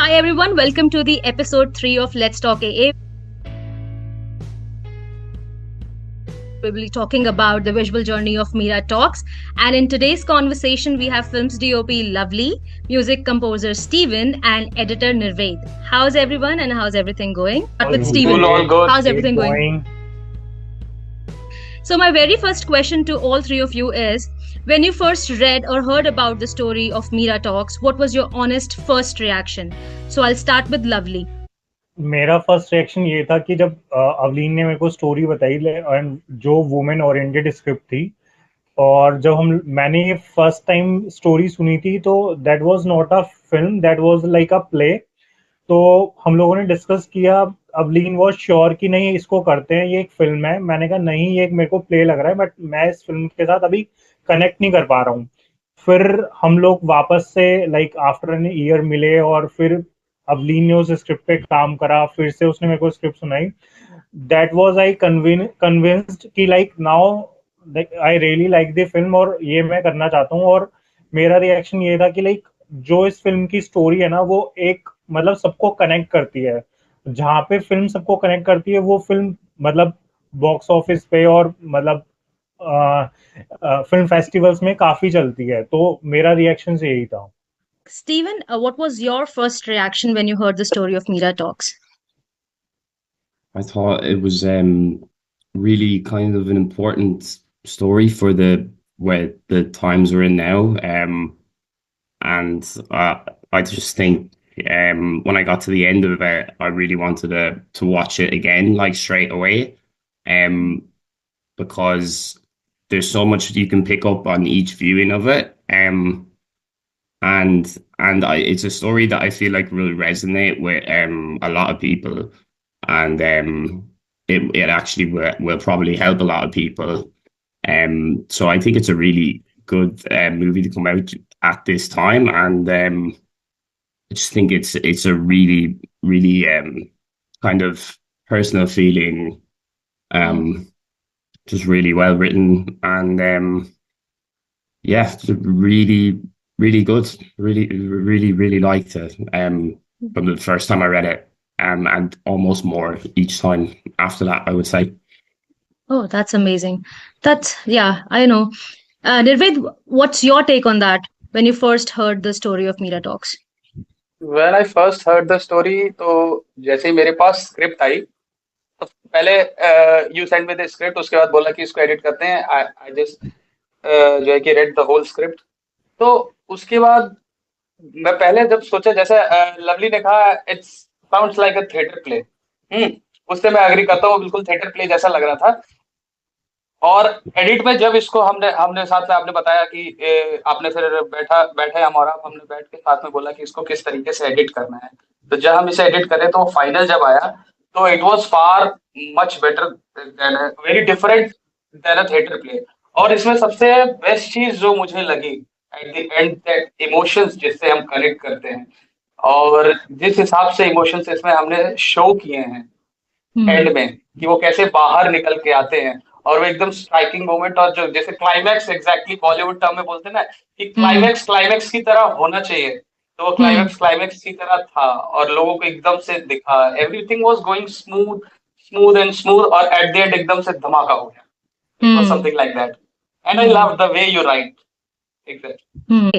Hi everyone, welcome to the episode 3 of Let's Talk AA. We will be talking about the visual journey of Mira Talks. And in today's conversation, we have films DOP Lovely, music composer Steven, and editor Nirved. How's everyone and how's everything going? Start with Steven. All good. How's everything going? So my very first question to all three of you is, when you first read or heard about the story of Mira Talks, what was your honest first reaction? So I'll start with Lovely. मेरा first reaction ये था कि जब अवलीन ने मेरे को story बताई and जो वुमेन ओरिएंटेड स्क्रिप्ट थी, और जब मैंने ये फर्स्ट टाइम स्टोरी सुनी थी तो that was not a film, that was like a play. तो हम लोगों ने डिस्कस किया, अवलीन वाज श्योर कि नहीं इसको करते हैं, ये एक फिल्म है. मैंने कहा नहीं, ये एक मेरे को प्ले लग रहा है, बट मैं इस फिल्म के साथ अभी कनेक्ट नहीं कर पा रहा हूँ. फिर हम लोग वापस से लाइक आफ्टर एन ईयर मिले और फिर अवलीन ने उस स्क्रिप्ट पे काम करा, फिर से उसने मेरे को स्क्रिप्ट सुनाई. दैट वाज आई कन्विंस्ड कि like now I really like the film और ये मैं करना चाहता हूँ. और मेरा रिएक्शन ये था कि लाइक जो इस फिल्म की स्टोरी है ना, वो एक मतलब सबको कनेक्ट करती है. जहाँ पे फिल्म सबको कनेक्ट करती है वो फिल्म मतलब बॉक्स ऑफिस पे और मतलब फिल्म फेस्टिवल्स में काफी चलती है. तो मेरा रिएक्शन यही था. Steven, what was your first reaction when you heard the story of Mira Talks? I thought it was really kind of an important story for where the times we're in now. And I just think when I got to the end of it, I really wanted to watch it again, like straight away. Because there's so much you can pick up on each viewing of it. It's a story that I feel like will resonate with a lot of people, and it actually will probably help a lot of people. So I think it's a really good movie to come out at this time, and I just think it's a really kind of personal feeling, just really well written, and yeah, it's really good. Really liked it from the first time I read it, and almost more each time after that, I would say. Oh, that's amazing. Yeah, I know. Nirved, what's your take on that when you first heard the story of Mira Talks? When I first heard the story, तो जैसे ही मेरे पास script I तो पहले you send me the script, उसके बाद बोला कि इसको एडिट करते हैं. आई जस्ट जो है कि रेड द होल स्क्रिप्ट. तो उसके बाद मैं पहले जब सोचा, जैसे लवली ने कहा it's sounds like a theatre play, उससे मैं एग्री करता हूँ, बिल्कुल थिएटर प्ले जैसा लग रहा था. और एडिट में जब इसको हमने साथ में आपने बताया कि आपने फिर बैठे हम और आप, हमने बैठ के साथ में बोला कि इसको किस तरीके से एडिट करना है. तो जब हम इसे एडिट करें तो फाइनल जब आया तो it was far much better than, very different than a theatre play. और इसमें सबसे बेस्ट चीज जो मुझे लगी at the end, that emotions जिससे हम कनेक्ट करते हैं और जिस हिसाब से इमोशंस इसमें हमने शो किए हैं एंड में, कि वो कैसे बाहर निकल के आते हैं और वो एकदम स्ट्राइकिंग मोमेंट. और जो जैसे क्लाइमैक्स, एग्जैक्टली बॉलीवुड टर्म में बोलते हैं ना कि क्लाइमैक्स की तरह होना चाहिए, तो वो क्लाइमैक्स की तरह था और लोगों को एकदम से दिखा. Everything was going smooth and smooth, और एट द एंड एकदम से धमाका हो गया. It was something like that, and I love the way you right. Okay.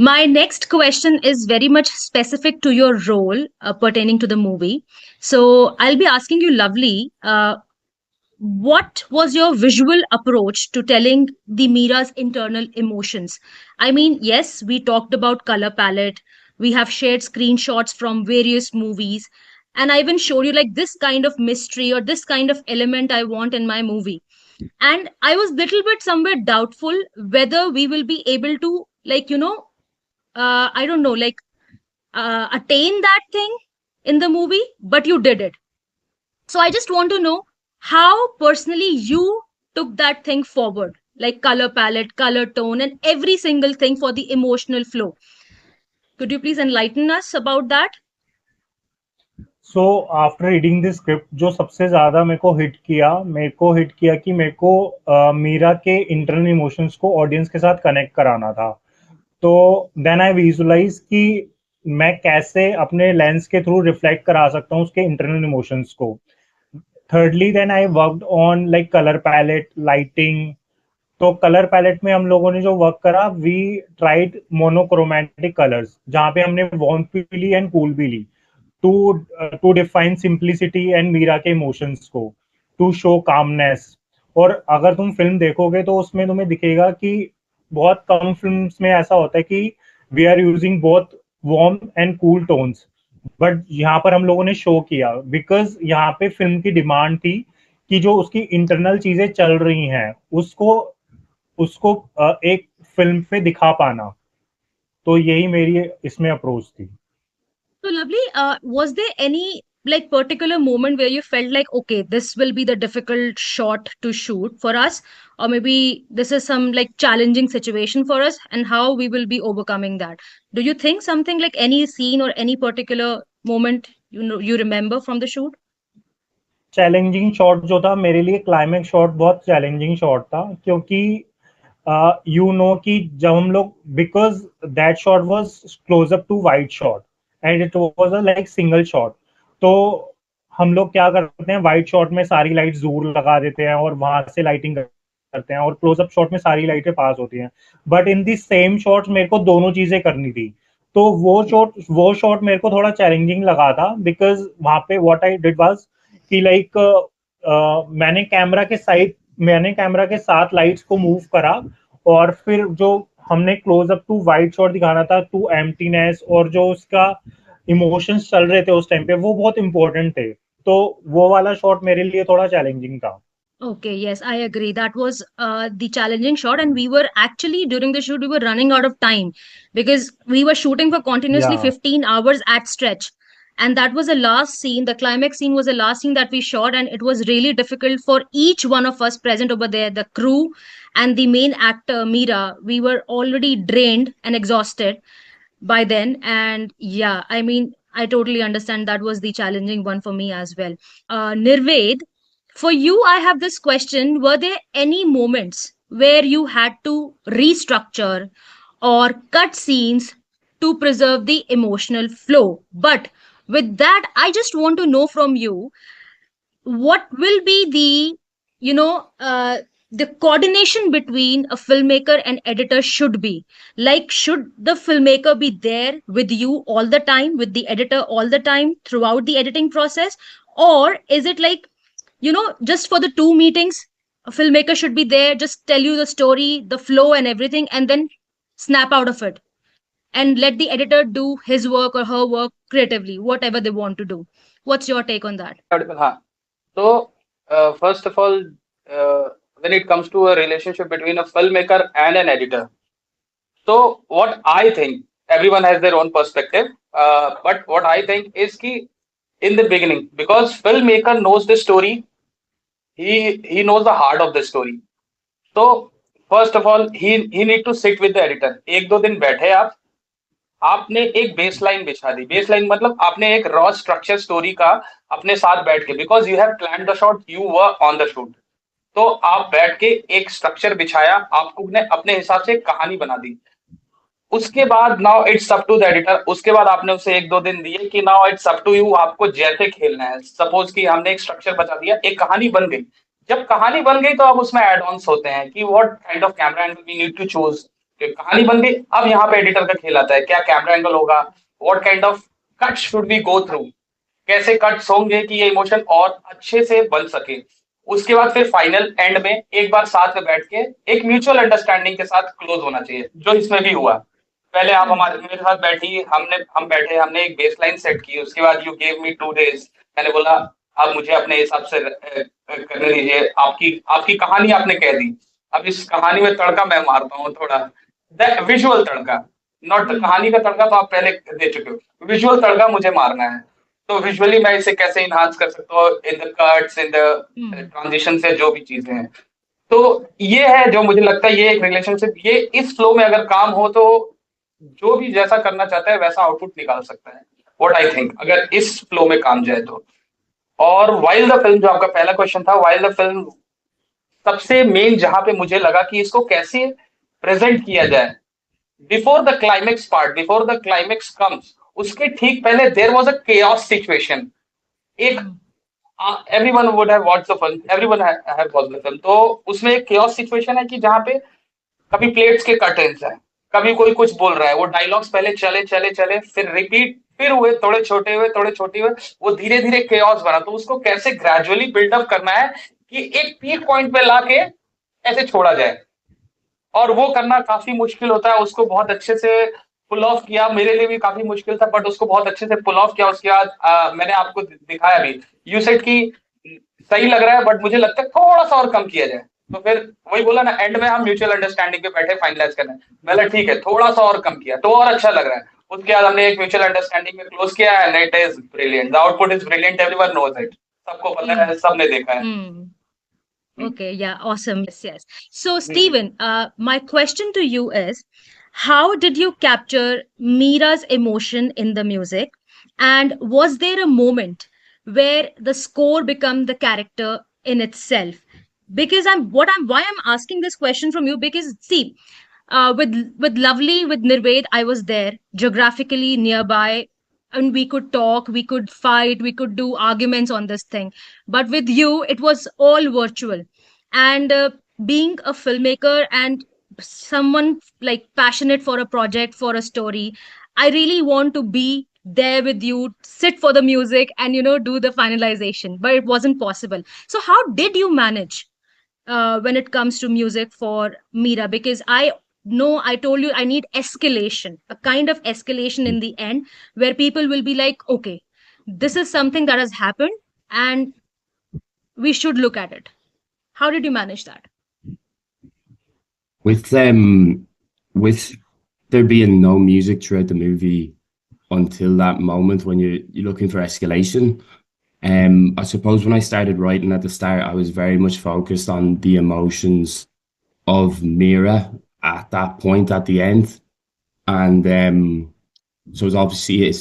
My next question is very much specific to your role pertaining to the movie. So I'll be asking you, Lovely, what was your visual approach to telling the Mira's internal emotions? I mean, yes, we talked about color palette. We have shared screenshots from various movies. And I even showed you like this kind of mystery or this kind of element I want in my movie. And I was little bit somewhere doubtful whether we will be able to, like, I don't know, like attain that thing in the movie, but you did it. So I just want to know how personally you took that thing forward, like color palette, color tone, and every single thing for the emotional flow. Could you please enlighten us about that? So after reading the script, जो सबसे ज्यादा मेरे को hit किया कि मेरे को मीरा के इंटरनल इमोशंस को ऑडियंस के साथ कनेक्ट कराना था. तो देन आई विजुअलाइज कि मैं कैसे अपने लेंस के थ्रू रिफ्लेक्ट करा सकता हूँ उसके इंटरनल इमोशंस को. Thirdly, then I worked on like color palette, lighting. तो कलर पैलेट में हम लोगों ने जो वर्क करा, वी ट्राइड मोनोक्रोमैटिक कलर्स, जहाँ पे हमने वार्म भी ली एंड कूल भी ली, to to define simplicity and Meera के इमोशंस को, टू शो कामनेस. और अगर तुम फिल्म देखोगे तो उसमें तुम्हें दिखेगा कि बहुत कम फिल्म्स में ऐसा होता है कि we are using both warm and cool tones, but यहाँ पर हम लोगों ने शो किया बिकॉज यहाँ पे फिल्म की डिमांड थी कि जो उसकी इंटरनल चीजें चल रही हैं उसको उसको एक फिल्म पे दिखा पाना. तो यही मेरी इसमें अप्रोच थी. So lovely. Was there any like particular moment where you felt like, okay, this will be the difficult shot to shoot for us, or maybe this is some like challenging situation for us, and how we will be overcoming that? Do you think something like any scene or any particular moment you remember from the shoot? Challenging shot जो था मेरे लिए, climax shot बहुत challenging shot था, क्योंकि you know कि जब हम लोग, because that shot was close up to wide shot and it was a like single shot. तो हम लोग क्या करते हैं, वाइड शॉट में सारी लाइट दूर लगा देते हैं और वहां से लाइटिंग करते हैं, और क्लोजअप शॉट में सारी लाइटें पास होती हैं. But in the same shot मेरे को दोनों चीजें करनी थी. तो वो शॉट मेरे को थोड़ा चैलेंजिंग लगा था, बिकॉज वहां पे व्हाट आई डिड वाज कि लाइक मैंने कैमरा के साथ लाइट्स को मूव करा, और फिर जो हमने close up to wide shot दिखाना था, टू एम्प्टीनेस, और जो उसका इमोशंस चल रहे थे उस टाइम पे, वो बहुत इंपॉर्टेंट थे. तो वो वाला शॉट मेरे लिए थोड़ा चैलेंजिंग था. Okay, yes, I agree. That was the challenging shot, and we were actually during the shoot we were running out of time because we were shooting for continuously Yeah. 15 hours at stretch, and that was the last scene. The climax scene was the last scene that we shot, and it was really difficult for each one of us present over there, the crew and the main actor Meera. We were already drained and exhausted by then, and yeah, I mean, I totally understand that was the challenging one for me as well. Nirved, for you, I have this question. Were there any moments where you had to restructure or cut scenes to preserve the emotional flow? But with that, I just want to know from you, what will be the coordination between a filmmaker and editor should be like? Should the filmmaker be there with you all the time, with the editor all the time throughout the editing process, or is it like, just for the two meetings, a filmmaker should be there, just tell you the story, the flow and everything, and then snap out of it and let the editor do his work or her work creatively, whatever they want to do? What's your take on that? हाँ, तो first of all, when it comes to a relationship between a filmmaker and an editor, so what I think, everyone has their own perspective, but what I think is कि in the beginning, because filmmaker knows the story, he knows the heart of the story. So first of all, he need to sit with the editor. एक दो दिन बैठे आप, आपने एक baseline बिछा दी. Baseline मतलब आपने एक रॉ स्ट्रक्चर स्टोरी का अपने साथ बैठ के, because you have plan the shot, you were on the shoot, तो आप बैठ के एक स्ट्रक्चर बिछाया, आपको ने अपने हिसाब से एक कहानी बना दी. उसके बाद now it's up to the editor. उसके बाद आपने उसे एक दो दिन दिए कि now it's up to you, आपको जैसे खेलना है. सपोज कि हमने एक स्ट्रक्चर बता दिया, एक कहानी बन गई. जब कहानी बन गई तो अब उसमें एड ऑन्स होते हैं कि what kind of camera angle we need to choose. कहानी बन गई, अब यहाँ पे एडिटर का खेल आता है, क्या कैमरा एंगल होगा, what kind of cut should we go through, कैसे कट्स होंगे कि ये इमोशन और अच्छे से बन सके. उसके बाद फिर फाइनल एंड में एक बार साथ में बैठ के एक म्यूचुअल अंडरस्टैंडिंग के साथ क्लोज होना चाहिए, जो इसमें भी हुआ. पहले आप मेरे साथ बैठी, हम बैठे, हमने एक बेसलाइन सेट की. उसके बाद यू गेव मी 2 days. मैंने बोला अब मुझे अपने हिसाब से करने दीजिए. आपकी कहानी आपने कह दी, अब इस कहानी में तड़का मैं मारता हूँ थोड़ा, विजुअल तड़का, नॉट कहानी का तड़का तो आप पहले दे चुके हो, विजुअल तड़का मुझे मारना है. तो विजुअली मैं इसे कैसे इनहांस कर सकता हूँ in the cuts, in the transition से जो भी चीजें हैं. तो ये है जो मुझे लगता है, ये एक रिलेशनशिप, ये इस फ्लो में अगर काम हो तो जो भी जैसा करना चाहता है वैसा आउटपुट निकाल सकता है. व्हाट आई थिंक, अगर इस फ्लो में काम जाए तो. और वाइल द फिल्म, जो आपका पहला क्वेश्चन था, वाइल द फिल्म सबसे मेन जहां पे मुझे लगा कि इसको कैसे प्रेजेंट किया जाए before the climax part, before the climax comes, उसके ठीक पहले there was a chaos situation. एक everyone would have watched the film, everyone have watched the film. तो उसमें एक chaos सिचुएशन है कि जहाँ पे कभी प्लेट्स के कर्टेन्स हैं, कभी कोई कुछ बोल रहा है, वो डायलॉग्स पहले चले चले चले, फिर रिपीट, फिर हुए, थोड़े छोटे हुए, थोड़े छोटे हुए, वो धीरे धीरे केओस बना. तो उसको कैसे ग्रेजुअली बिल्डअप करना है कि एक पीक पॉइंट पे लाके ऐसे छोड़ा जाए, और वो करना काफी मुश्किल होता है. उसको बहुत अच्छे से पुल ऑफ किया, मेरे लिए भी काफी मुश्किल था, बट उसको बहुत अच्छे से पुल ऑफ किया. उसके बाद मैंने आपको दिखाया भी, यू सेड कि सही लग रहा है, बट मुझे लगता है थोड़ा सा और कम किया जाए. तो फिर वही बोला ना, एंड में हम म्यूचुअल अंडरस्टैंडिंग पे बैठे फाइनलाइज करने. मैंने ठीक है, थोड़ा सा और कम किया तो और अच्छा लग रहा है. उसके बाद हमने एक म्यूचुअल अंडरस्टैंडिंग में क्लोज किया and it is brilliant. The output is brilliant, everyone knows it. सबको पता है, सबने देखा है. Okay, yeah, awesome. Yes, yes. So, Steven, my question to you is, how did you capture Mira's emotion in the music? And was there a moment where the score became the character in itself? Because why I'm asking this question from you, because see, with Lovely, with Nirved, I was there geographically nearby, and we could talk, we could fight, we could do arguments on this thing. But with you, it was all virtual. And being a filmmaker and someone like passionate for a project, for a story, I really want to be there with you, sit for the music, and do the finalization. But it wasn't possible. So how did you manage when it comes to music for Mira? Because I told you I need escalation, a kind of escalation in the end where people will be like, okay, this is something that has happened and we should look at it. How did you manage that? With there being no music throughout the movie until that moment when you're looking for escalation. I suppose when I started writing at the start, I was very much focused on the emotions of Mira at that point at the end. And so it's obviously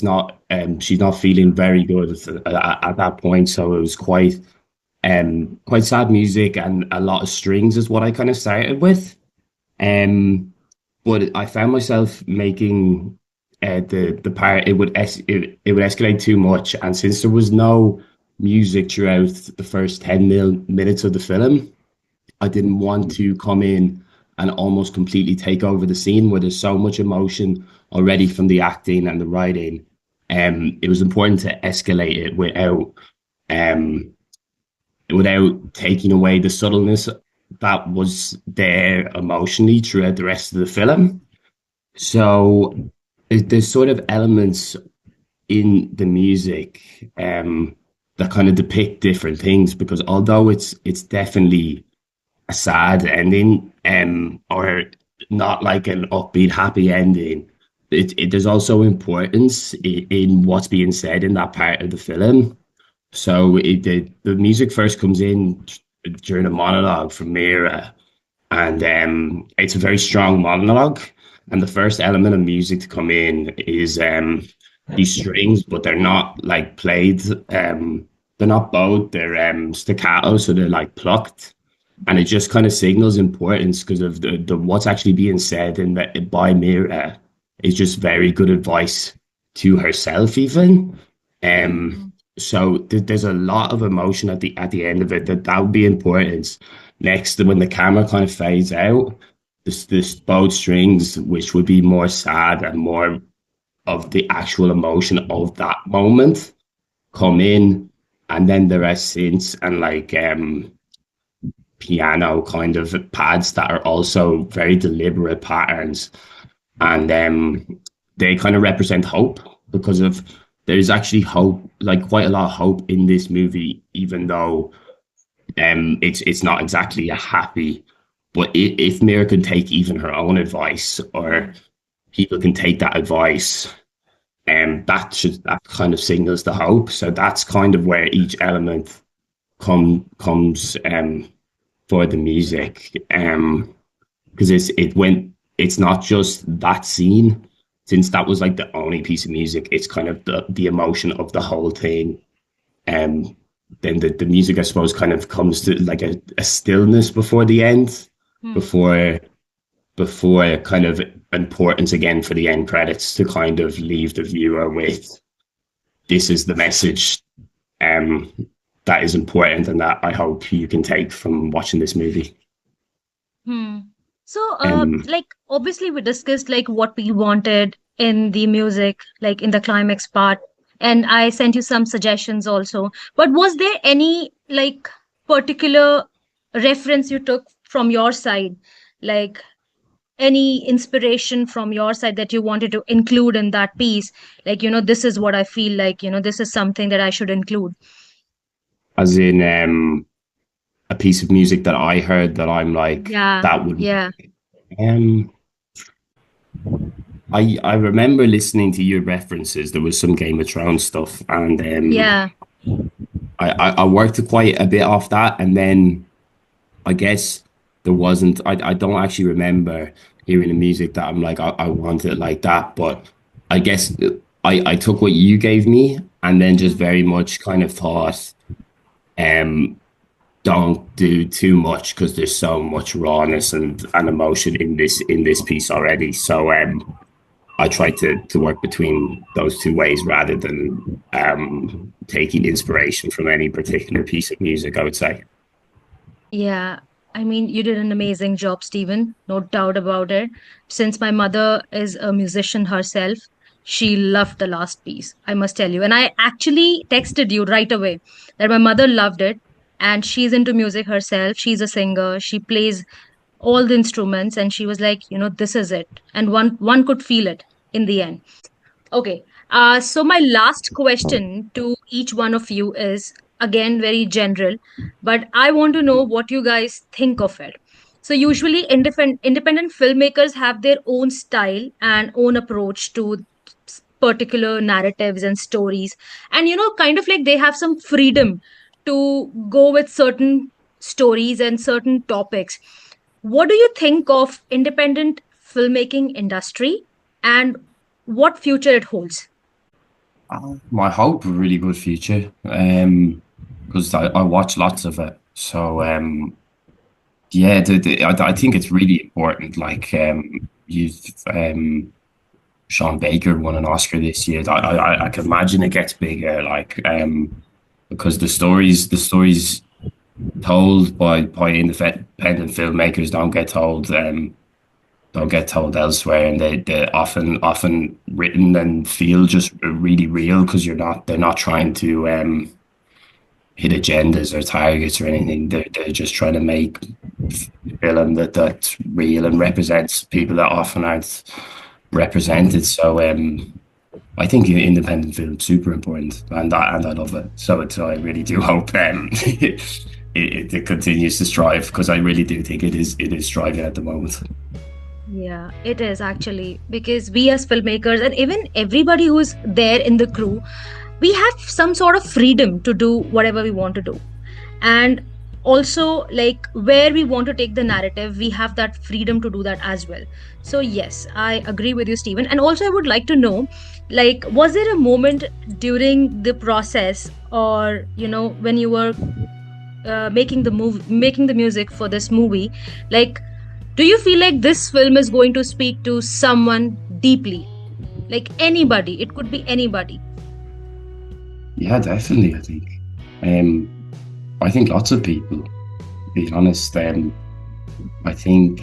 she's not feeling very good at that point. So it was quite sad music and a lot of strings is what I kind of started with. But I found myself making the part it would escalate too much, and since there was no music throughout the first 10 minutes of the film, I didn't want to come in and almost completely take over the scene where there's so much emotion already from the acting and the writing. It was important to escalate it without taking away the subtleness that was there emotionally throughout the rest of the film. So there's sort of elements in the music that kind of depict different things, because although it's definitely a sad ending or not like an upbeat happy ending, there's also importance in what's being said in that part of the film. So the music first comes in during a monologue from Mira, and it's a very strong monologue. And the first element of music to come in is these strings, but they're not like played. They're not bowed. They're staccato, so they're like plucked, and it just kind of signals importance because of the what's actually being said in by Mira is just very good advice to herself, even. So there's a lot of emotion at the end of it that would be important. Next, when the camera kind of fades out, this bowed strings, which would be more sad and more of the actual emotion of that moment, come in, and then there are synths and like piano kind of pads that are also very deliberate patterns, and they kind of represent hope, because of there's actually hope, like quite a lot of hope in this movie, even though it's not exactly a happy. But if Mira can take even her own advice, or people can take that advice, that kind of signals the hope. So that's kind of where each element comes for the music, because it's not just that scene. Since that was like the only piece of music, it's kind of the emotion of the whole thing. Then the music, I suppose, kind of comes to like a stillness before the end, before before kind of importance again for the end credits to kind of leave the viewer with this is the message that is important and that I hope you can take from watching this movie. So, like, obviously, we discussed like what we wanted in the music, like in the climax part, and I sent you some suggestions also. But was there any like particular reference you took from your side, like any inspiration from your side that you wanted to include in that piece? Like, this is what I feel like, this is something that I should include. As in a piece of music that I heard that I'm like, Yeah, that would. yeah. I remember listening to your references. There was some Game of Thrones stuff, and Yeah. I worked quite a bit off that, and then I guess there wasn't. I don't actually remember hearing the music that I'm like I want it like that, but I guess I took what you gave me and then just very much kind of thought, don't do too much because there's so much rawness and emotion in this piece already. So I tried to work between those two ways rather than taking inspiration from any particular piece of music, I would say. Yeah, I mean, you did an amazing job, Stephen. No doubt about it. Since my mother is a musician herself, she loved the last piece, I must tell you. And I actually texted you right away that my mother loved it and she's into music herself. She's a singer. She plays all the instruments and she was like, this is it. And one could feel it in the end. Okay. So my last question to each one of you is again very general, but I want to know what you guys think of it. So usually independent filmmakers have their own style and own approach to particular narratives and stories. And kind of like they have some freedom to go with certain stories and certain topics. What do you think of independent filmmaking industry and what future it holds? I hope a really good future, because I watch lots of it. So yeah, I think it's really important. Like you, Sean Baker won an Oscar this year. I can imagine it gets bigger. Like because the stories told by independent filmmakers don't get told elsewhere, and they're often written and feel just really real because they're not trying to hit agendas or targets or anything. They're just trying to make film that's real and represents people that often aren't represented. So I think independent film is super important, and I love it. So I really do hope it continues to strive, because I really do think it is striving at the moment. Yeah, it is actually, because we as filmmakers and even everybody who's there in the crew, we have some sort of freedom to do whatever we want to do. And also, like where we want to take the narrative, we have that freedom to do that as well. So, yes, I agree with you, Stephen. And also, I would like to know, like, was there a moment during the process or, when you were making the music for this movie, like, do you feel like this film is going to speak to someone deeply? Like anybody, it could be anybody. Yeah, definitely. I think lots of people, to be honest. I think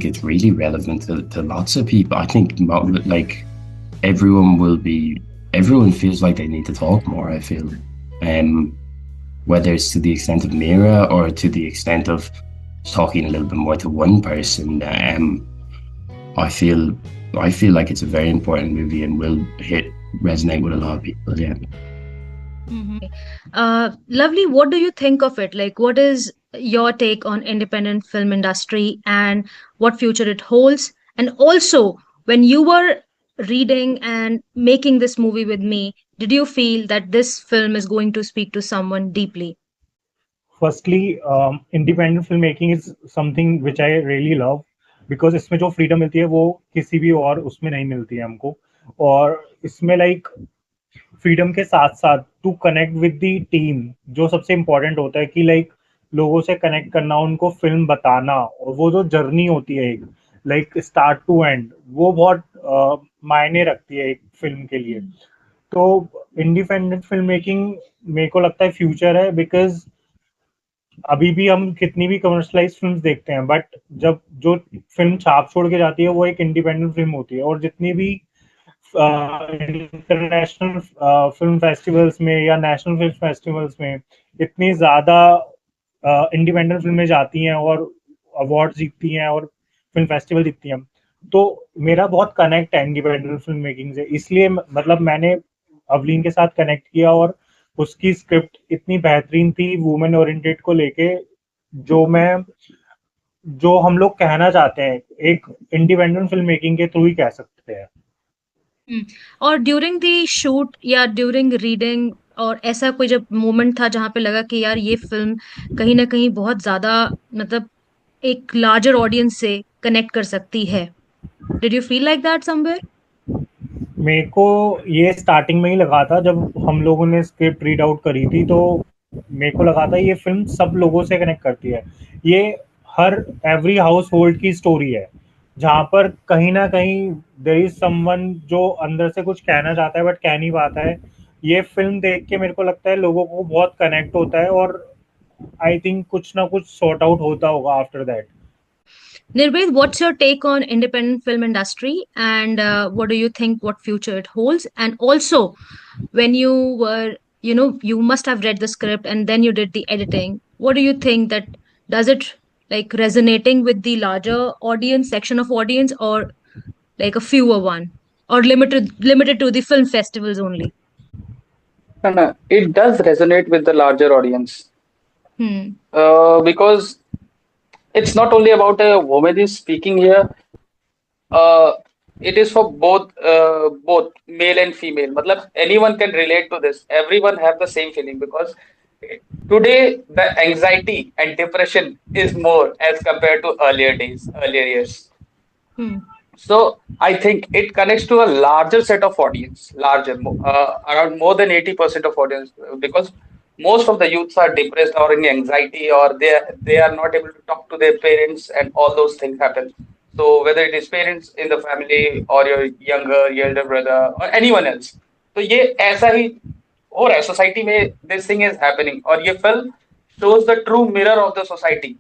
it's really relevant to lots of people. I think like everyone feels like they need to talk more, I feel. Whether it's to the extent of Mira or to the extent of talking a little bit more to one person. I feel like it's a very important movie and will resonate with a lot of people. Yeah. Lovely. What do you think of it? Like, what is your take on independent film industry and what future it holds? And also, when you were reading and making this movie with me, did you feel that this film is going to speak to someone deeply? Firstly, independent filmmaking is something which I really love, because इसमें जो freedom मिलती है वो किसी भी और उसमें नहीं मिलती है हमको. और इसमें like freedom के साथ साथ to connect with the team, जो सबसे important होता है कि like लोगों से कनेक्ट करना, उनको फिल्म बताना, और वो जो जर्नी होती है एक लाइक स्टार्ट टू एंड, वो बहुत मायने रखती है एक फिल्म के लिए। तो इंडिपेंडेंट फिल्म मेकिंग मेरे को लगता है फ्यूचर है, बिकॉज अभी भी हम कितनी भी कमर्शलाइज फिल्म्स देखते हैं, बट जब जो फिल्म छाप छोड़ के जाती है वो एक इंडिपेंडेंट फिल्म होती है। और जितनी भी इंटरनेशनल फिल्म फेस्टिवल्स में या नेशनल फिल्म फेस्टिवल्स में इतनी ज्यादा इंडिपेंडेंट फिल्में जाती हैं और अवार्ड जीतती हैं और फिल्म फेस्टिवल जीतती हैं, तो मेरा बहुत कनेक्ट है इंडिपेंडेंट फिल्म मेकिंग से, इसलिए मतलब मैंने अवलीन के साथ कनेक्ट किया। और उसकी स्क्रिप्ट इतनी बेहतरीन थी वुमेन ओरिएंटेड को लेके, जो मैं जो हम लोग कहना चाहते हैं एक इंडिपेंडेंट फिल्म मेकिंग के थ्रू ही कह सकते हैं। और ड्यूरिंग द शूट या ड्यूरिंग रीडिंग, और ऐसा कोई जब मोमेंट था जहाँ पे लगा कि यार ये फिल्म कहीं ना कहीं बहुत ज्यादा, मतलब एक लार्जर ऑडियंस से कनेक्ट कर सकती है? Did you feel like that somewhere? मेरे को ये स्टार्टिंग में ही लगा था, जब हम लोगों ने स्क्रिप्ट रीड आउट करी थी, तो मेरे को लगा था ये फिल्म सब लोगों से कनेक्ट करती है। ये हर एवरी हाउस होल्ड की स्टोरी है, जहाँ पर कहीं ना कहीं देयर इज समवन जो अंदर से कुछ कहना चाहता है बट कह नहीं पाता है। ये फिल्म देख के मेरे को लगता है लोगों को बहुत कनेक्ट होता है, और आई थिंक कुछ ना कुछ सॉर्ट आउट होता होगा after that. Nirved, what's your take on independent film industry, and what do you think what future it holds? And also, when you were, you must have read the script and then you did the editing. What do you think that does it like resonating with the larger audience section of audience, or like a fewer one, or limited to the film festivals only? No, it does resonate with the larger audience Hmm. because it's not only about a woman is speaking here. uh, it is for both male and female. Matlab, anyone can relate to this. Everyone have the same feeling because today the anxiety and depression is more as compared to earlier days, earlier years. Hmm. So I think it connects to a larger set of audience, around more than 80% of audience, because most of the youths are depressed or in anxiety, or they are not able to talk to their parents, and all those things happen. So whether it is parents in the family or your elder brother or anyone else, तो ये ऐसा ही हो रहा है society में. This thing is happening, और ये film shows the true mirror of the society,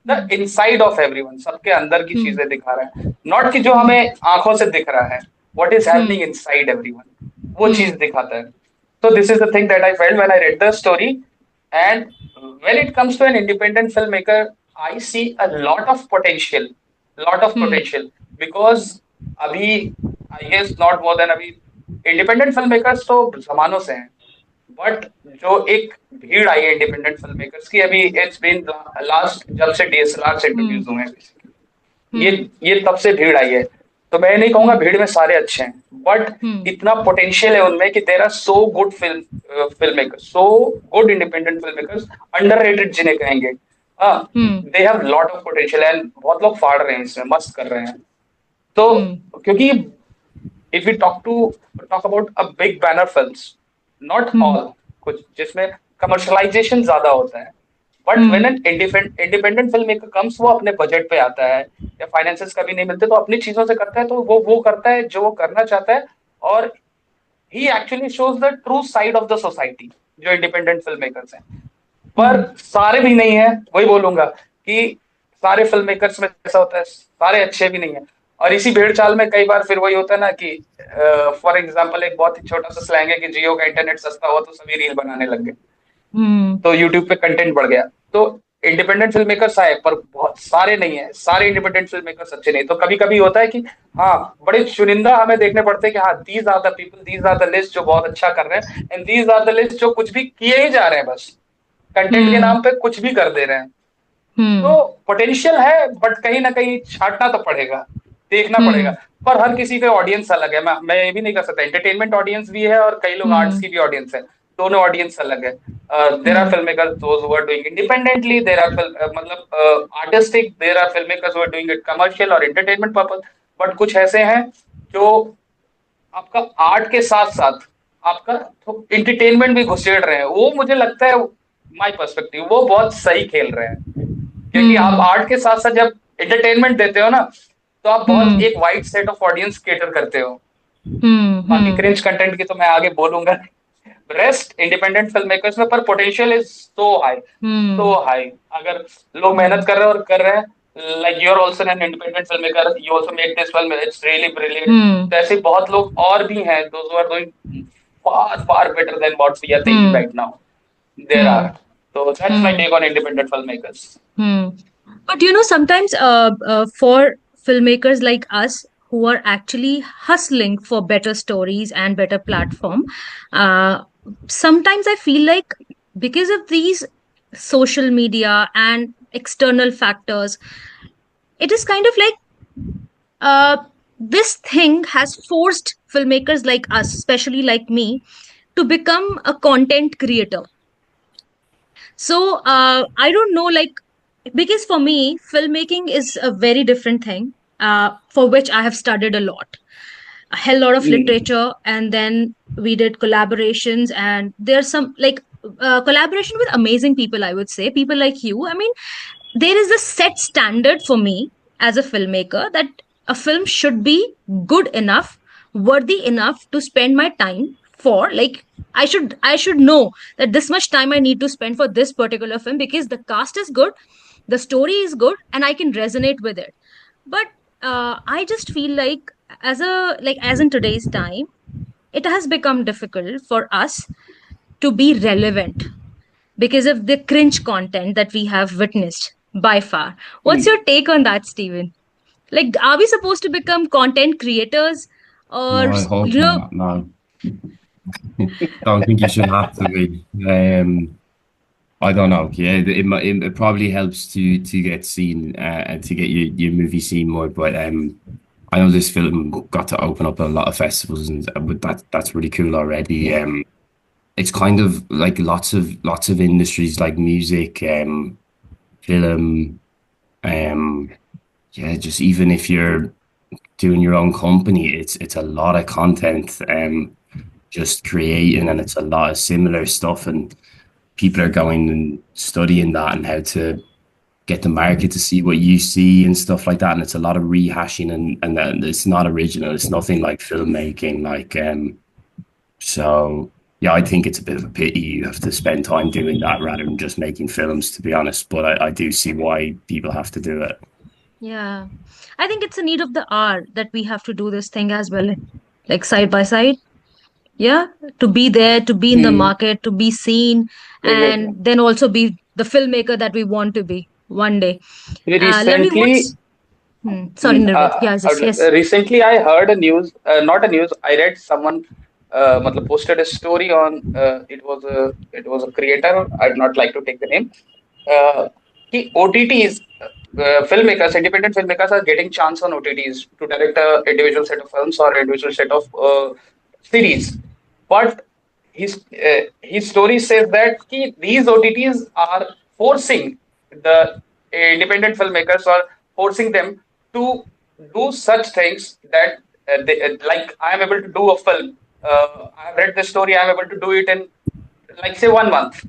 the inside of everyone, सबके अंदर की Hmm. चीजें दिखा रहा है, नॉट कि जो हमें आंखों से दिख रहा है. What is Hmm. Happening inside everyone, वो Hmm. चीज दिखाता है. So this is the thing that I felt when I read the story. And when it comes to an independent filmmaker, I see a lot of Hmm. potential, because अभी I guess not more than अभी independent filmmakers तो जमानों से हैं, but जो एक भीड़ आई है independent film makers की, अभी इट्स बीन लास्ट, जब से डीएसएलआर से Hmm. इंट्रोड्यूस हुए हैं basically, Hmm. ये तब से भीड़ आई है. तो मैं नहीं कहूंगा भीड़ में सारे अच्छे हैं, बट Hmm. इतना पोटेंशियल है उनमें कि there are so good film makers, so good independent film makers, underrated जिन्हें कहेंगे. हाँ, Hmm. They have lot of potential and बहुत लोग फाड़ रहे हैं इसमें, मस्त कर रहे हैं. तो Hmm. क्योंकि if we talk about a big banner films, not Hmm. all, कुछ जिसमें कमर्शलाइजेशन ज्यादा होता है, but Hmm. When an independent film maker comes, वो अपने बजट पे आता है या फाइनेंसेस कभी नहीं मिलते तो अपनी चीजों से करता है, तो वो करता है जो वो करना चाहता है. और he actually shows the true side of the society, जो इंडिपेंडेंट फिल्म मेकर्स हैं. पर Hmm. सारे भी नहीं है, वही बोलूंगा कि सारे फिल्म मेकर्स में ऐसा होता है, सारे अच्छे भी नहीं है. और इसी भेड़ चाल में कई बार फिर वही होता है ना कि फॉर एग्जांपल एक बहुत ही छोटा सा स्लैंग है कि जियो का इंटरनेट सस्ता हुआ तो सभी रील बनाने लग गए, Hmm. तो यूट्यूब पे कंटेंट बढ़ गया. तो इंडिपेंडेंट फिल्म मेकर्स आए, पर बहुत सारे नहीं है, सारे इंडिपेंडेंट फिल्म मेकर्स अच्छे नहीं. तो कभी कभी होता है कि हाँ, बड़े चुनिंदा हमें देखने पड़ते हैं कि हाँ, these are the people, these are the list जो बहुत अच्छा कर रहे हैं, and these are the list जो कुछ भी किए ही जा रहे हैं, बस कंटेंट के Hmm. नाम पे कुछ भी कर दे रहे हैं. Hmm. तो पोटेंशियल है, बट कहीं ना कहीं छांटना तो पड़ेगा, देखना Hmm. पड़ेगा. पर हर किसी का ऑडियंस अलग है. मैं ये भी नहीं कर सकता, एंटरटेनमेंट ऑडियंस भी है और कई लोग आर्ट्स Hmm. की भी ऑडियंस है, दोनों ऑडियंस अलग है. There are Hmm. Film makers those who are doing independently, there are मतलब artistic, there are film makers who are doing it commercial और एंटरटेनमेंट पर्पस. बट कुछ ऐसे हैं जो आपका आर्ट के साथ साथ आपका एंटरटेनमेंट भी घुसेड़ रहे हैं. वो मुझे लगता है माय पर्सपेक्टिव वो बहुत सही खेल रहे हैं, क्योंकि आप आर्ट के साथ साथ जब एंटरटेनमेंट देते हो ना, तो आप बहुत एक wide set of audience cater करते हो। बाकी क्रिंज कंटेंट की तो मैं आगे बोलूंगा, रेस्ट इंडिपेंडेंट फिल्म मेकर्स में, पर पोटेंशियल इज सो हाई। अगर लोग मेहनत कर रहे हैं और कर रहे हैं, like you are also an independent film maker, you also make this film, it's really brilliant. तो ऐसे बहुत लोग और भी हैं, those who are doing far far better than what we are thinking right now. There are. So that's my take on independent filmmakers. But sometimes for filmmakers like us who are actually hustling for better stories and better platform, uh, sometimes I feel like because of these social media and external factors, it is kind of like uh, this thing has forced filmmakers like us, especially like me, to become a content creator. So I don't know, like, because for me, filmmaking is a very different thing, for which I have studied a lot, a hell lot of literature, and then we did collaborations, and there's some like collaboration with amazing people, I would say, people like you. I mean, there is a set standard for me as a filmmaker that a film should be good enough, worthy enough to spend my time for. Like, I should know that this much time I need to spend for this particular film because the cast is good, the story is good, and I can resonate with it. But I just feel like as in today's time, it has become difficult for us to be relevant because of the cringe content that we have witnessed by far. What's your take on that, Steven? Like, are we supposed to become content creators, or No, I hope not. No, don't think you should have to be. I don't know. Yeah, it probably helps to get seen and to get your movie seen more. But I know this film got to open up a lot of festivals, and but that's really cool already. It's kind of like lots of industries like music, film, yeah, just even if you're doing your own company, it's a lot of content, just creating, and it's a lot of similar stuff, and people are going and studying that and how to get the market to see what you see and stuff like that. And it's a lot of rehashing, and then it's not original. It's nothing like filmmaking. Like so yeah, I think it's a bit of a pity you have to spend time doing that rather than just making films, to be honest. But I do see why people have to do it. yeah, I think it's a need of the hour that we have to do this thing as well, like side by side. Yeah, to be there, to be in the market, to be seen, Exactly. and then also be the filmmaker that we want to be one day. Lovely, Recently, sorry, Nirvid. Yes, yes. recently I heard a news, not a news. I read someone, matlab posted a story on. It was a creator. I'd not like to take the name. Ki OTTs, filmmakers, independent filmmakers are getting chance on OTTs to direct a individual set of films or individual set of series, but his story says that these OTTs are forcing the independent filmmakers, or forcing them to do such things that like I am able to do a film. I have read the story. I am able to do it in, like, say, 1 month,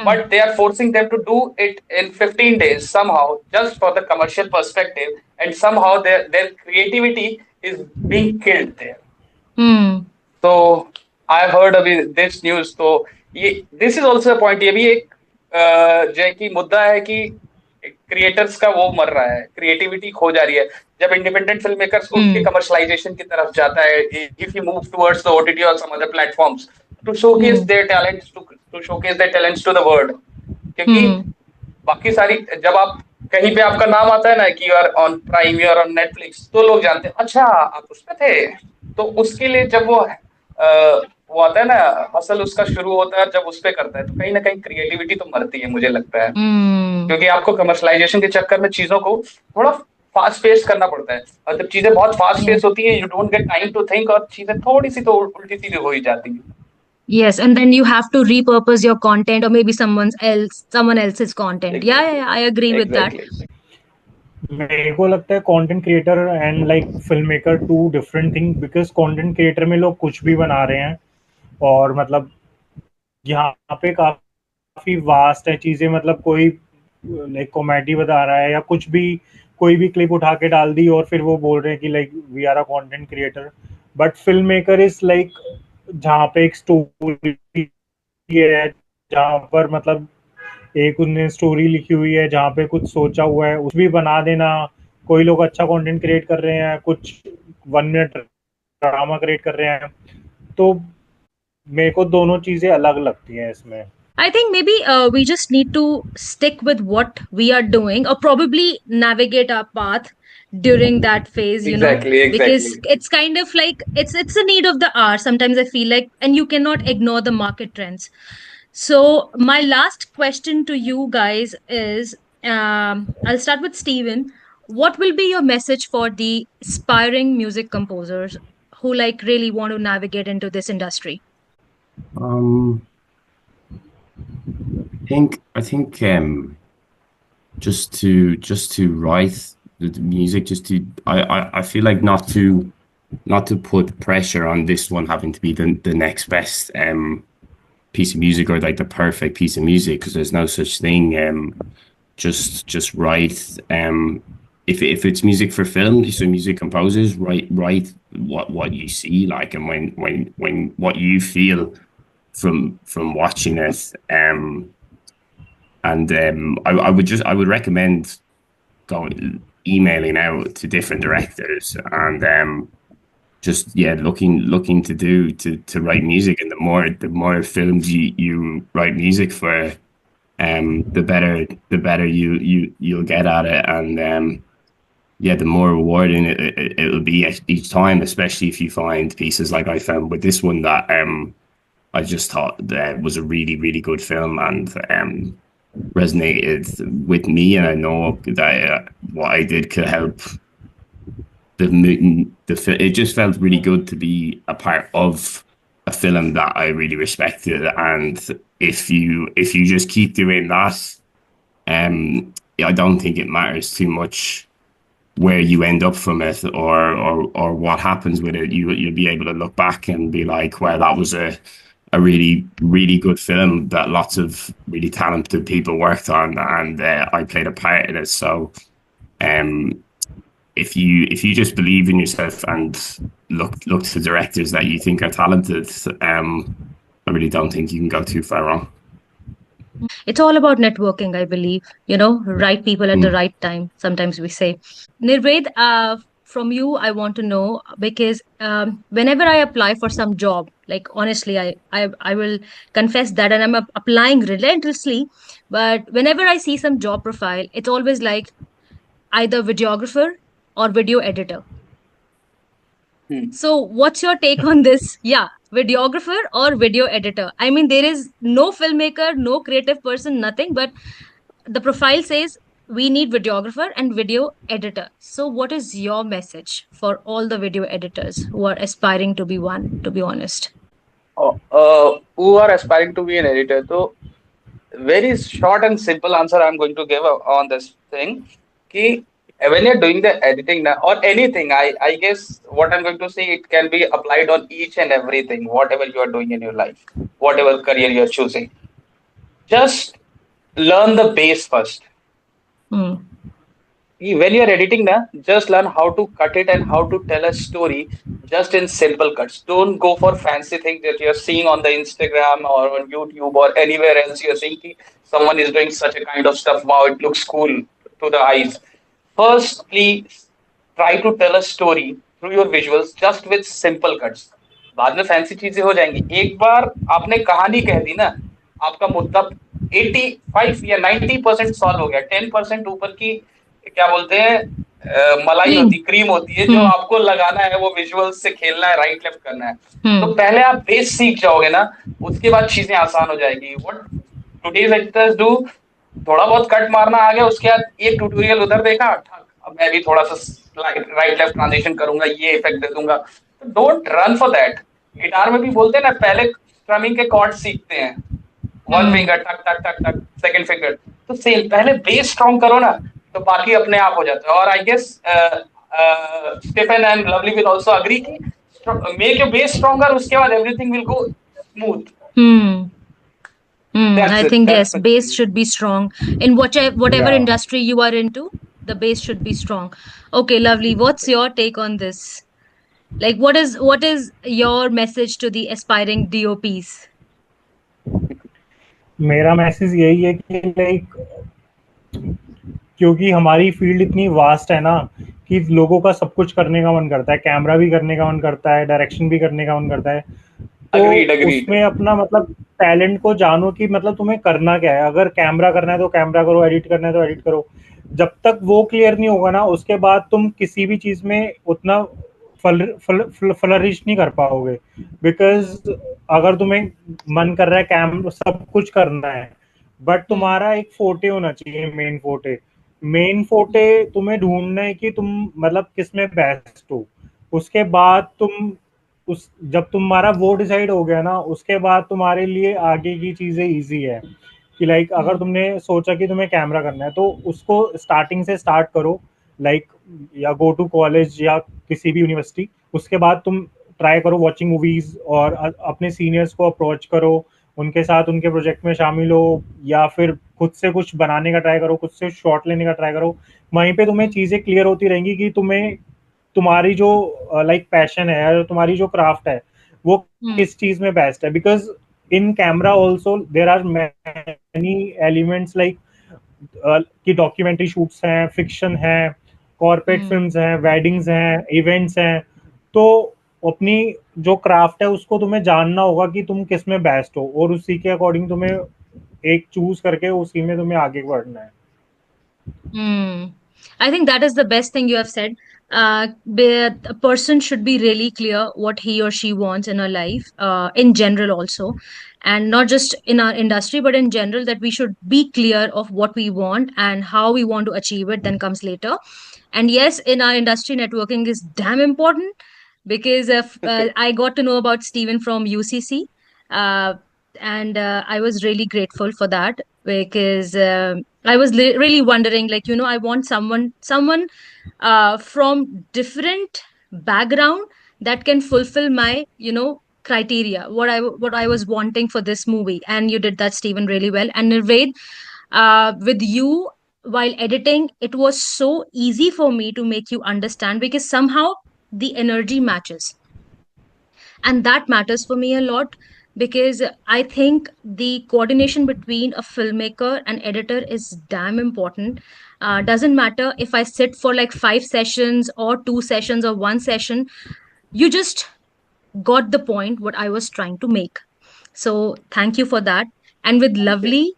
but they are forcing them to do it in 15 days somehow, just for the commercial perspective, and somehow their creativity is being killed there. So I've heard of this news. तो ये this is also a point. ये भी एक जो है कि मुद्दा है कि क्रिएटर्स का वो मर रहा है, क्रिएटिविटी खो जा रही है जब इंडिपेंडेंट फिल्म मेकर्स उसके कमर्शलाइजेशन की तरफ जाता है. If you move towards the OTT और some other platforms to showcase their talents, to showcase their talents to the world. क्योंकि बाकी सारी, जब आप कहीं पे आपका नाम आता है ना कि you are on Prime, you are on Netflix, तो लोग जानते हैं अच्छा आप उसमें थे. तो उसके लिए जब वो आता है ना, हसल उसका शुरू होता है जब उस पे करता है, तो कहीं ना कहीं क्रिएटिविटी तो मरती है, मुझे लगता है. क्योंकि आपको कमर्शलाइजेशन के चक्कर में चीजों को थोड़ा फास्ट पेस करना पड़ता है, और जब चीजें बहुत फास्ट पेस होती है, you don't get time to think, और चीजें थोड़ी सी तो उल्टी सीधी हो ही जाती है. Yes, and then you have to repurpose your content, or maybe someone else's content. Yeah, I agree with that. मेरे को लगता है content creator and like film maker two different thing, because content creator में लोग कुछ भी बना रहे हैं, और मतलब यहाँ पे काफी काफी वास्ट है चीजें, मतलब कोई लाइक कॉमेडी बता रहा है या कुछ भी, कोई भी क्लिप उठा के डाल दी और फिर वो बोल रहे हैं कि like we are a content creator. But film maker is like जहाँ पे एक स्टोरी है, जहाँ पर मतलब एक उनने स्टोरी लिखी हुई है, जहाँ पे कुछ सोचा हुआ है, उस भी बना देना। कोई लोग अच्छा कंटेंट क्रिएट कर रहे हैं, कुछ 1 मिनट ड्रामा क्रिएट कर रहे हैं, तो मेरे को दोनों चीजें अलग लगती हैं इसमें। I think maybe we just need to stick with what we are doing, or probably navigate our path during that phase, Exactly, because exactly. it's kind of like it's a need of the hour. Sometimes I feel like, and you cannot ignore the market trends. So my last question to you guys is, I'll start with Steven. What will be your message for the aspiring music composers who like really want to navigate into this industry? Um, I think just to write the music, just to I feel like not to put pressure on this one having to be the next best piece of music or like the perfect piece of music, because there's no such thing. Just write. If it's music for film, so music composers write what you see, like, and when what you feel from watching it. And I would recommend going emailing out to different directors and just looking to write music. And the more films you write music for, the better you'll get at it. And the more rewarding it'll be each time, especially if you find pieces like I found with this one that I just thought that was a really, really good film, and resonated with me. And I know that what I did could help it just felt really good to be a part of a film that I really respected. And if you just keep doing that, I don't think it matters too much where you end up from it, or what happens with it. You'll be able to look back and be like, well, that was a really, really good film that lots of really talented people worked on, and I played a part in it. So um if you just believe in yourself and look to directors that you think are talented, I really don't think you can go too far wrong. It's all about networking, I believe. Right people at the right time, sometimes we say. Nirved, from you, I want to know, because whenever I apply for some job, like honestly, I will confess that, and I'm applying relentlessly. But whenever I see some job profile, it's always like either videographer or video editor. So what's your take on this? Yeah, videographer or video editor. I mean, there is no filmmaker, no creative person, nothing, but the profile says we need videographer and video editor. So what is your message for all the video editors who are aspiring to be one, to be honest? Who are aspiring to be an editor? So, very short and simple answer I'm going to give on this thing. Ki, when you're doing the editing now, or anything, I guess what I'm going to say, it can be applied on each and everything, whatever you are doing in your life, whatever career you're choosing. Just learn the base first. When you're editing now, just learn how to cut it and how to tell a story just in simple cuts. Don't go for fancy things that you're seeing on the Instagram or on YouTube or anywhere else. You're seeing someone is doing such a kind of stuff. Wow, it looks cool to the eyes. First, please try to tell a story through your visuals just with simple cuts. बाद में fancy चीजें हो जाएंगी. एक बार आपने कहानी कह दी ना, आपका मुद्दा 85 या 90% सॉल्व हो गया. 10% ऊपर की क्या बोलते हैं मलाई होती, क्रीम होती है, जो आपको लगाना है, वो विजुअल्स से खेलना है, राइट लेफ्ट करना है. तो पहले आप बेस सीख जाओगे ना, उसके बाद चीजें आसान हो जाएगी. व्हाट टुडेज एडिटर्स डू, थोड़ा बहुत कट मारना आ गया, उसके बाद एक ट्यूटोरियल उधर देखा, अब मैं भी थोड़ा सा राइट लेफ्ट ट्रांजिशन करूंगा, ये इफेक्ट दे दूंगा. Don't run for that. Guitar में भी बोलते हैं ना, पहले स्ट्रमिंग के कॉर्ड सीखते हैं, वन फिंगर टक टक टक टक, सेकंड फिंगर. तो सेम, पहले बेस स्ट्रॉन्ग करो ना, तो बाकी अपने आप हो जाता है. और I guess Stephen and Lovely will also agree कि मेक योर बेस स्ट्रॉन्गर, उसके बाद everything will go smooth. That's I it. think That's yes, the base should be strong in whatever Yeah. industry you are into. The base should be strong. Okay, lovely. What's your take on this? Like, what is your message to the aspiring DOPs? मेरा message यही है कि like क्योंकि हमारी field इतनी vast है ना कि लोगों का सब कुछ करने का मन करता है, कैमरा भी करने का मन करता है, डायरेक्शन भी करने का मन करता है। तो agreed. उसमें अपना मतलब टैलेंट को जानो कि मतलब तुम्हें करना क्या है। अगर कैमरा करना है तो कैमरा करो, एडिट करना है तो एडिट करो। जब तक वो क्लियर नहीं होगा ना, उसके बाद तुम किसी भी चीज में उतना फ्लरिश नहीं कर पाओगे। बिकॉज अगर तुम्हें मन कर रहा है कैम सब कुछ करना है, बट तुम्हारा एक फोटे होना चाहिए, मेन फोटे तुम्हें ढूंढना है कि तुम मतलब किसमें बेस्ट हो। उसके बाद तुम उस जब तुम्हारा वो डिसाइड हो गया ना, उसके बाद तुम्हारे लिए आगे की चीजें इजी है। कि लाइक अगर तुमने सोचा कि तुम्हें कैमरा करना है तो उसको स्टार्टिंग से स्टार्ट करो। लाइक या गो टू कॉलेज या किसी भी यूनिवर्सिटी। उसके बाद तुम ट्राई करो वॉचिंग मूवीज और अपने सीनियर्स को अप्रोच करो, उनके साथ उनके प्रोजेक्ट में शामिल हो, या फिर खुद से कुछ बनाने का ट्राई करो, खुद से शॉट लेने का ट्राई करो। वहीं पे तुम्हें चीजें क्लियर होती रहेंगी कि तुम्हें तुम्हारी जो लाइक पैशन है या तुम्हारी जो क्राफ्ट है वो किस चीज में बेस्ट है। Because in camera also there are many elements like कि डॉक्यूमेंट्री शूट्स हैं, फिक्शन है, कॉर्पोरेट फिल्म्स हैं, वेडिंग्स हैं, इवेंट्स हैं। तो अपनी जो क्राफ्ट है उसको तुम्हें जानना होगा कि तुम किस में बेस्ट हो, और उसी के अकॉर्डिंग तुम्हें एक चूज करके उसी में तुम्हें आगे बढ़ना है। I think that is the best thing you have said. A person should be really clear what he or she wants in her life, in general also, and not just in our industry, but in general, that we should be clear of what we want and how we want to achieve it. Then comes later. And yes, in our industry, networking is damn important because I got to know about Stephen from UCC. Uh, and I was really grateful for that because I was really wondering, like, I want someone from different background that can fulfill my, criteria, what I was wanting for this movie. And you did that, Stephen, really well. And Nirved, with you, while editing, it was so easy for me to make you understand because somehow the energy matches, and that matters for me a lot because I think the coordination between a filmmaker and editor is damn important. Doesn't matter if I sit for like 5 sessions or 2 sessions or 1 session, you just got the point what I was trying to make. So thank you for that. And with Thank you. Lovely,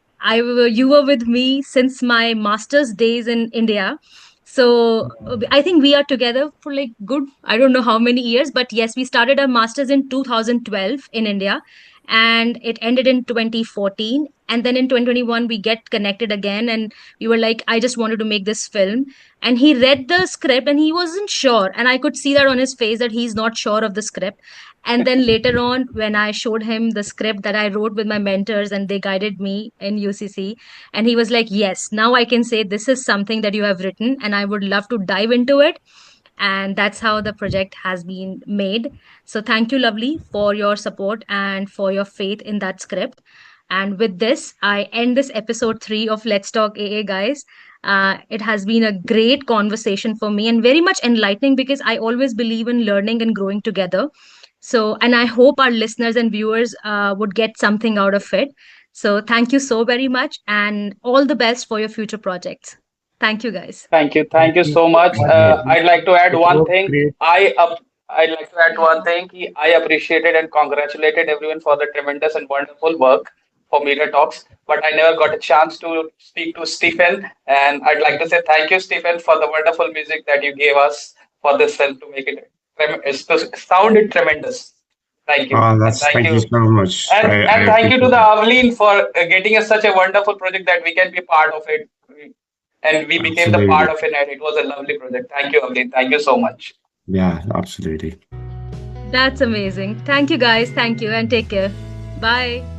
you were with me since my master's days in India. So I think we are together for like good, I don't know how many years, but yes, we started our masters in 2012 in India and it ended in 2014. And then in 2021, we get connected again and we were like, I just wanted to make this film. And he read the script and he wasn't sure. And I could see that on his face that he's not sure of the script. And then later on, when I showed him the script that I wrote with my mentors and they guided me in UCC, and he was like, yes, now I can say this is something that you have written and I would love to dive into it. And that's how the project has been made. So thank you, Lovely, for your support and for your faith in that script. And with this, I end this episode 3 of Let's Talk AA, guys. It has been a great conversation for me and very much enlightening because I always believe in learning and growing together. So, and I hope our listeners and viewers would get something out of it. So, thank you so very much and all the best for your future projects. Thank you, guys. Thank Thank you you so so much. much, Nidhi. I'd like to add It one was thing. great. I'd like to add one thing. I appreciated and congratulated everyone for the tremendous and wonderful work for Media Talks, but I never got a chance to speak to Stephen. And I'd like to say thank you, Stephen, for the wonderful music that you gave us for this film to make it sounded tremendous. Thank you, Oh, and thank thank you you, so much. I and thank you to appreciate the it. Avleen for getting us such a wonderful project that we can be part of it, and we became the part Absolutely. of it, and it was a lovely project. Thank you, Avleen. Thank you so much. Yeah, absolutely. That's amazing. Thank you, guys. Thank you and take care. Bye.